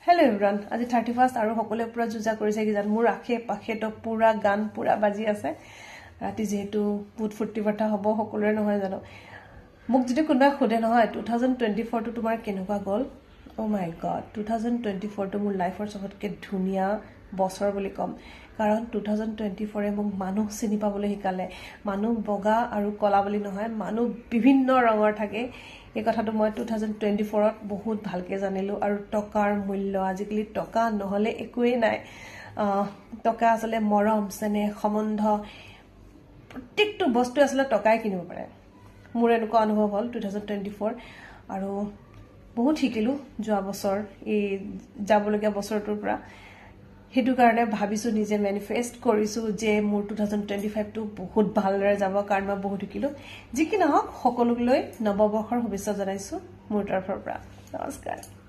Hello everyone, আজি 31st আৰু সকলোৱে পুৰা জুজা কৰিছে কি জান মোৰ আখে পাখে তো পুৰা গান পুৰা বাজি আছে ৰাতি যেহেতু বহুত ফুৰ্তি ফাটা হ'ব সকলোৰে নহয় জানো মোক যদি কোনোবা খুদে নহয় 2024 টো তোমাৰ কেনেকুৱা গল ও মাই গড 2024 টো মোৰ লাইফৰ সবতকে ধুনিয়া বছৰ বুলি কম কাৰণ 2024 এ মোক মানুহ চিনি পাবলৈ শিকালে মানুহ বগা আৰু কলা বুলি নহয় মানুহ বিভিন্ন ৰঙৰ থাকে এই কথাটো মই 2024 ত বহুত ভালকে জানিলো আৰু টকাৰ মূল্য আজিকালি টকা নহলে একোই নাই টকা আসলে মৰম সনে সম্বন্ধ প্ৰত্যেকটো বস্তু আসলে টকাই কিনিব পাৰে মোৰ এনেকুৱা অনুভৱ হল 2024 আৰু বহুত শিকিলো যোৱা বছৰ এই যাবলগীয়া বছৰটোৰ পৰা হেতু কাৰণে ভাবিছো নিজে ম্যানিফেষ্ট কৰিছো যে মোৰ 2025 টো বহুত ভালৰে যাব কাৰণ মই বহুত শিকিলো যি কি নহওক সকলোলৈ নৱবৰ্ষৰ শুভেচ্ছা জনাইছো মোৰ তৰফৰ পৰা নমস্কাৰ